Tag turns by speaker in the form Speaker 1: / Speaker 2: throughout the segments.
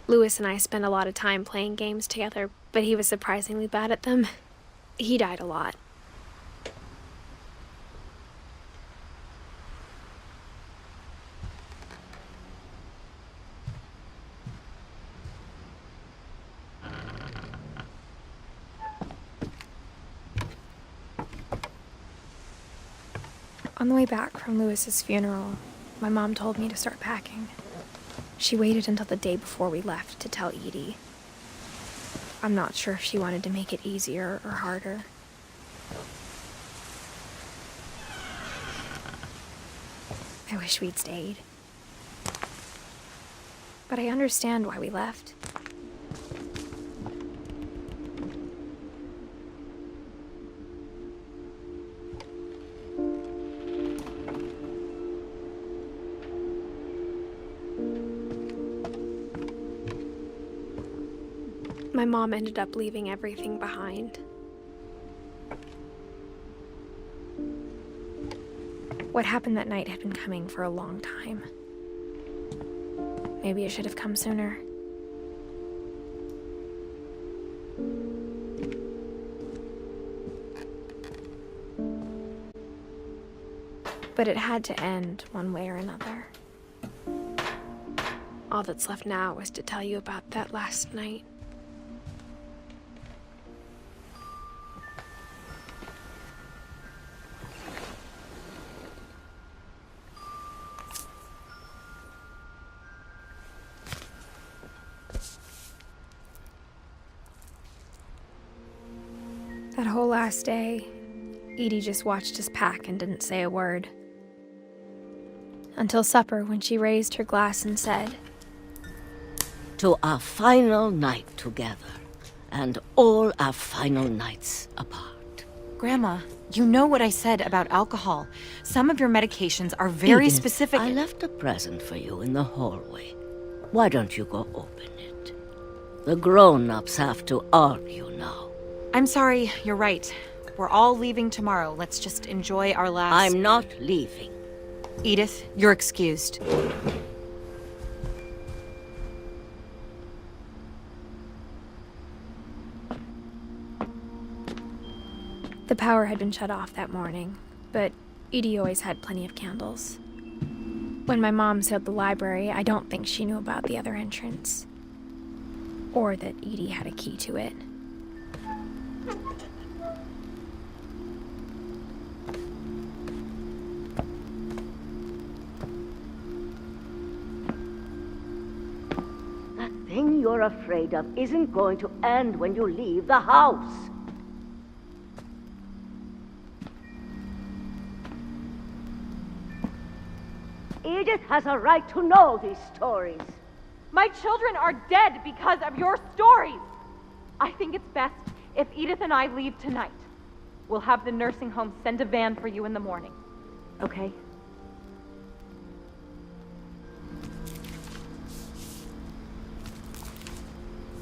Speaker 1: Lewis and I spent a lot of time playing games together, but he was surprisingly bad at them. He died a lot. On the way back from Lewis's funeral, my mom told me to start packing. She waited until the day before we left to tell Edie. I'm not sure if she wanted to make it easier or harder. I wish we'd stayed. But I understand why we left. My mom ended up leaving everything behind. What happened that night had been coming for a long time. Maybe it should have come sooner. But it had to end one way or another. All that's left now is to tell you about that last night. That whole last day, Edie just watched us pack and didn't say a word. Until supper, when she raised her glass and said,
Speaker 2: "To our final night together, and all our final nights apart."
Speaker 3: Grandma, you know what I said about alcohol. Some of your medications are very
Speaker 2: Edith,
Speaker 3: specific.
Speaker 2: I left a present for you in the hallway. Why don't you go open it? The grown-ups have to argue now.
Speaker 3: I'm sorry, you're right. We're all leaving tomorrow. Let's just enjoy our last...
Speaker 2: I'm not leaving.
Speaker 3: Edith, you're excused.
Speaker 1: The power had been shut off that morning, but Edie always had plenty of candles. When my mom sealed the library, I don't think she knew about the other entrance. Or that Edie had a key to it.
Speaker 2: That thing you're afraid of isn't going to end when you leave the house. Edith has a right to know these stories.
Speaker 4: My children are dead because of your stories. I think it's best if Edith and I leave tonight. We'll have the nursing home send a van for you in the morning. Okay?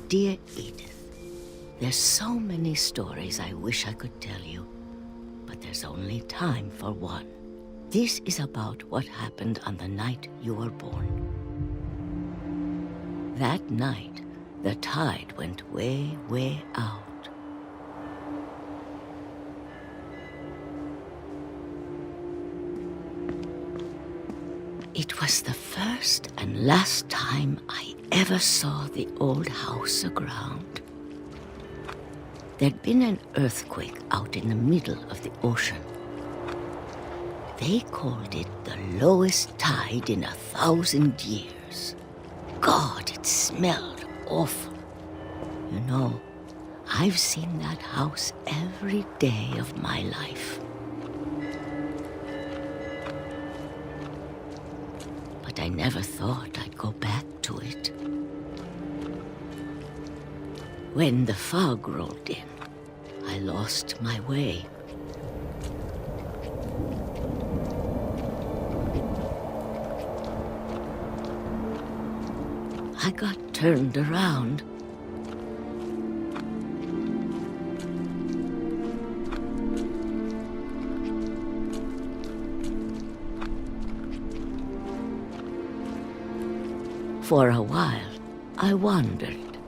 Speaker 2: Dear Edith, there's so many stories I wish I could tell you, but there's only time for one. This is about what happened on the night you were born. That night, the tide went way, way out. It was the first and last time I ever saw the old house aground. There'd been an earthquake out in the middle of the ocean. They called it the lowest tide in 1,000 years. God, it smelled awful. You know, I've seen that house every day of my life. But I never thought I'd go back to it. When the fog rolled in, I lost my way. I got turned around. For a while, I wondered.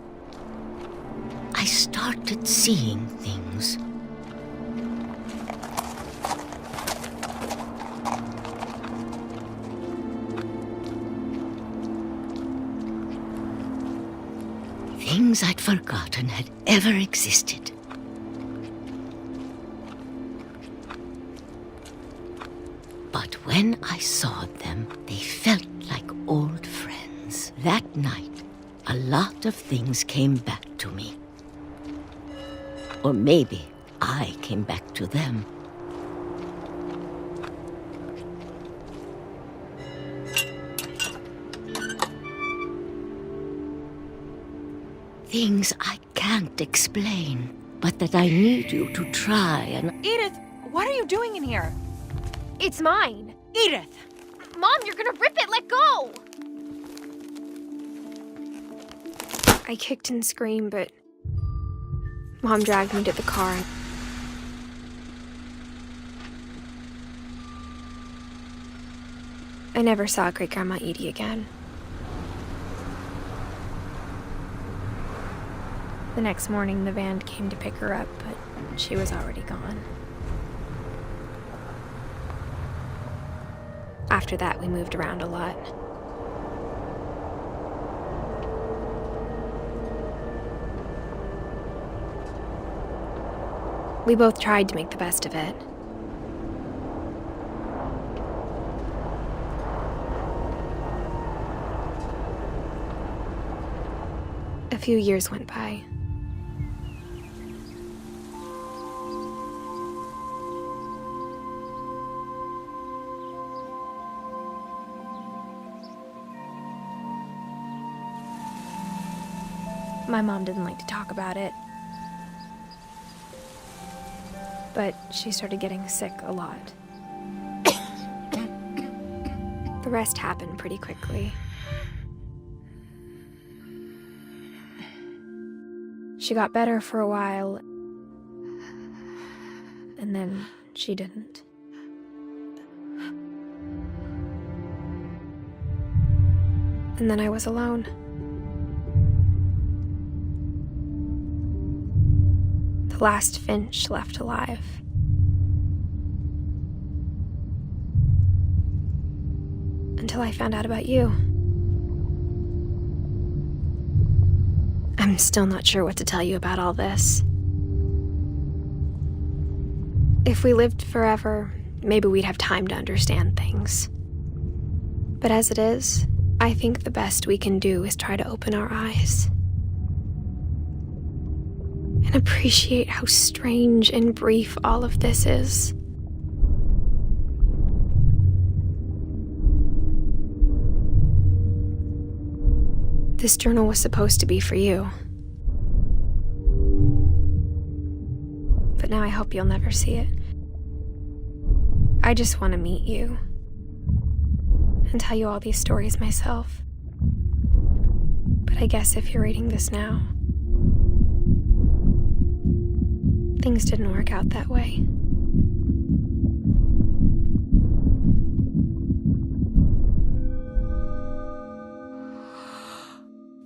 Speaker 2: I started seeing things. Things I'd forgotten had ever existed. But when I saw them, they felt like old friends. That night, a lot of things came back to me. Or maybe I came back to them. Things I can't explain, but that I need you to try and...
Speaker 3: Edith, what are you doing in here?
Speaker 1: It's mine.
Speaker 3: Edith!
Speaker 1: Mom, you're gonna rip it! Let go! I kicked and screamed, but Mom dragged me to the car. I never saw Great-Grandma Edie again. The next morning, the van came to pick her up, but she was already gone. After that, we moved around a lot. We both tried to make the best of it. A few years went by. My mom didn't like to talk about it, but she started getting sick a lot. The rest happened pretty quickly. She got better for a while, and then she didn't. And then I was alone. The last Finch left alive. Until I found out about you. I'm still not sure what to tell you about all this. If we lived forever, maybe we'd have time to understand things. But as it is, I think the best we can do is try to open our eyes. And appreciate how strange and brief all of this is. This journal was supposed to be for you. But now I hope you'll never see it. I just want to meet you and tell you all these stories myself. But I guess if you're reading this now, things didn't work out that way.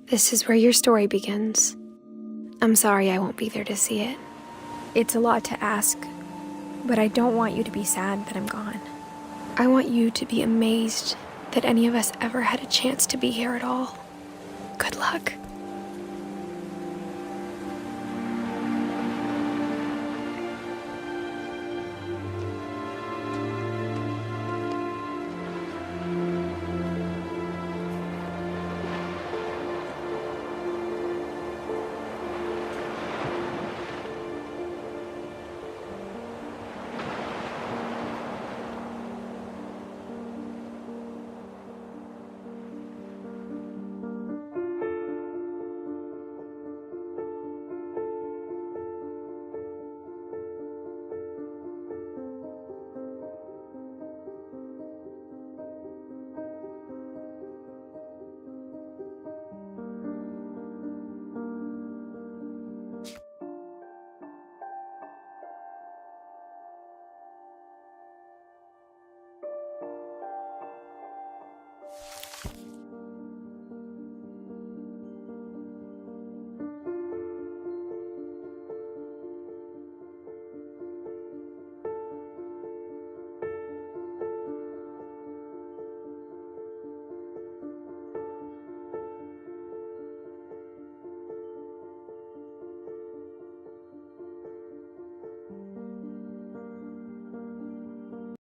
Speaker 1: This is where your story begins. I'm sorry I won't be there to see it. It's a lot to ask, but I don't want you to be sad that I'm gone. I want you to be amazed that any of us ever had a chance to be here at all. Good luck.